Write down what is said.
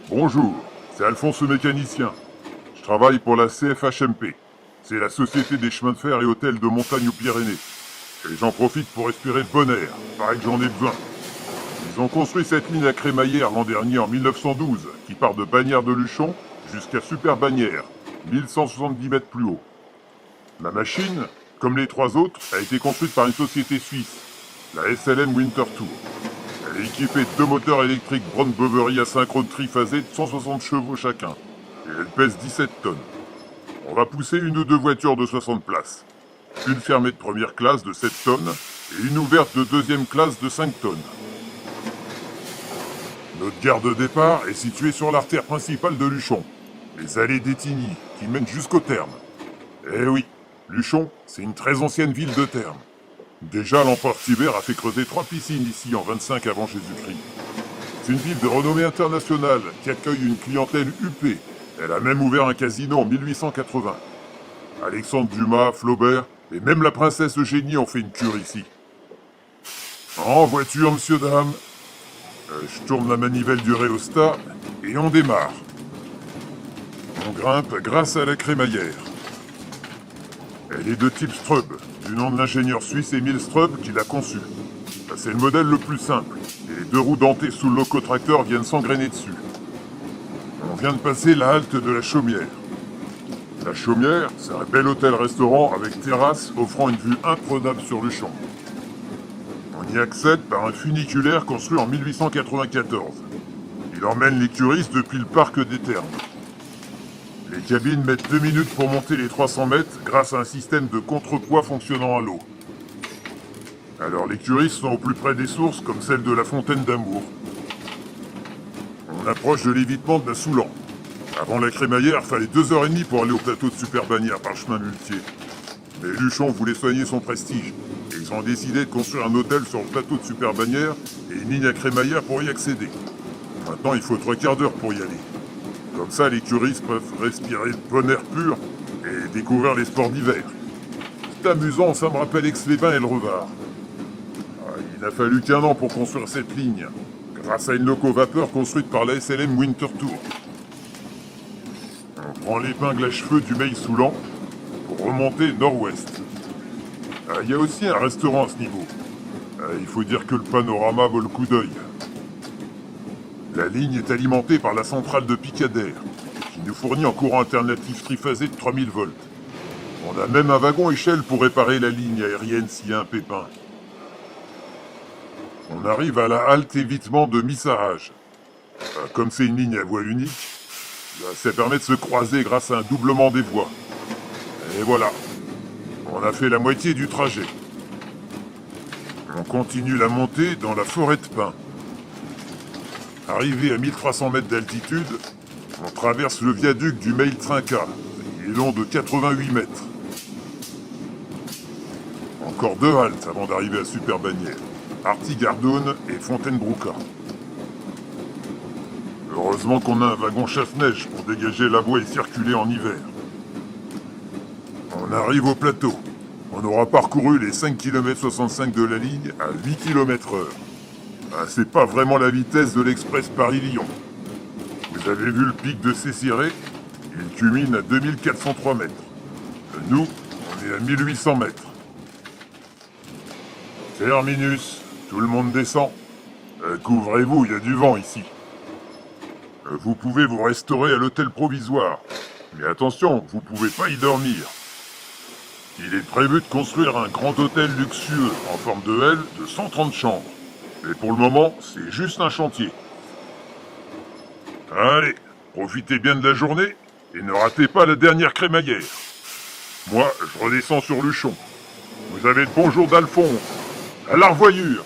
Bonjour, c'est Alphonse le mécanicien. Je travaille pour la CFHMP. C'est la Société des chemins de fer et hôtels de montagne aux Pyrénées. Et j'en profite pour respirer le bon air. Paraît que j'en ai besoin. Ils ont construit cette ligne à crémaillère l'an dernier en 1912, qui part de Bagnères de Luchon jusqu'à Super-Bagnères, 1170 mètres plus haut. La machine, comme les trois autres, a été construite par une société suisse, la SLM Winterthur. Elle est équipée de deux moteurs électriques Brown Boveri asynchrone triphasés de 160 chevaux chacun. Et elle pèse 17 tonnes. On va pousser une ou deux voitures de 60 places. Une fermée de première classe de 7 tonnes et une ouverte de deuxième classe de 5 tonnes. Notre gare de départ est située sur l'artère principale de Luchon, les allées d'Étigny, qui mènent jusqu'au terme. Eh oui, Luchon, c'est une très ancienne ville de terme. Déjà, l'empereur Tibère a fait creuser 3 piscines ici en 25 avant Jésus-Christ. C'est une ville de renommée internationale qui accueille une clientèle huppée. Elle a même ouvert un casino en 1880. Alexandre Dumas, Flaubert et même la princesse Eugénie ont fait une cure ici. En voiture, monsieur, dame. Je tourne la manivelle du rhéostat et on démarre. On grimpe grâce à la crémaillère. Elle est de type Strub, du nom de l'ingénieur suisse Emile Strub qui l'a conçue. C'est le modèle le plus simple, et les deux roues dentées sous le locotracteur viennent s'engrainer dessus. On vient de passer la halte de la Chaumière. La Chaumière, c'est un bel hôtel-restaurant avec terrasse offrant une vue imprenable sur Luchon. On y accède par un funiculaire construit en 1894. Il emmène les curistes depuis le parc des Thermes. Les cabines mettent 2 minutes pour monter les 300 mètres grâce à un système de contrepoids fonctionnant à l'eau. Alors les curistes sont au plus près des sources comme celle de la Fontaine d'Amour. On approche de l'évitement de la Soulan. Avant la crémaillère, fallait 2h30 pour aller au plateau de Super-Bagnères par chemin muletier. Mais Luchon voulait soigner son prestige, et ils ont décidé de construire un hôtel sur le plateau de Super-Bagnères et une ligne à crémaillère pour y accéder. Maintenant, il faut 3/4 d'heure pour y aller. Comme ça, les curistes peuvent respirer le bon air pur et découvrir les sports d'hiver. C'est amusant, ça me rappelle Aix-les-Bains et le Revard. Il n'a fallu qu'1 an pour construire cette ligne, grâce à une loco-vapeur construite par la SLM Winterthur. On prend l'épingle à cheveux du Meille-Soulan pour remonter nord-ouest. Il y a aussi un restaurant à ce niveau. Il faut dire que le panorama vaut le coup d'œil. La ligne est alimentée par la centrale de Picadère, qui nous fournit en courant alternatif triphasé de 3000 volts. On a même un wagon échelle pour réparer la ligne aérienne s'il y a un pépin. On arrive à la halte évitement de Missarage. Comme c'est une ligne à voie unique, ça permet de se croiser grâce à un doublement des voies. Et voilà, on a fait la moitié du trajet. On continue la montée dans la forêt de pins. Arrivé à 1300 mètres d'altitude, on traverse le viaduc du Meil-Trinca. Il est long de 88 mètres. Encore 2 haltes avant d'arriver à Super-Bagnères. Artigardoune et Fontaine-Broucas. Heureusement qu'on a un wagon chasse-neige pour dégager la voie et circuler en hiver. On arrive au plateau. On aura parcouru les 5 km 65 de la ligne à 8 km/h. C'est pas vraiment la vitesse de l'express Paris-Lyon. Vous avez vu le pic de Céciré? Il culmine à 2403 mètres. Nous, on est à 1800 mètres. Terminus, tout le monde descend. Couvrez-vous, il y a du vent ici. Vous pouvez vous restaurer à l'hôtel provisoire. Mais attention, vous pouvez pas y dormir. Il est prévu de construire un grand hôtel luxueux en forme de L de 130 chambres. Mais pour le moment, c'est juste un chantier. Allez, profitez bien de la journée et ne ratez pas la dernière crémaillère. Moi, je redescends sur Luchon. Vous avez le bonjour d'Alphonse. À la revoyure!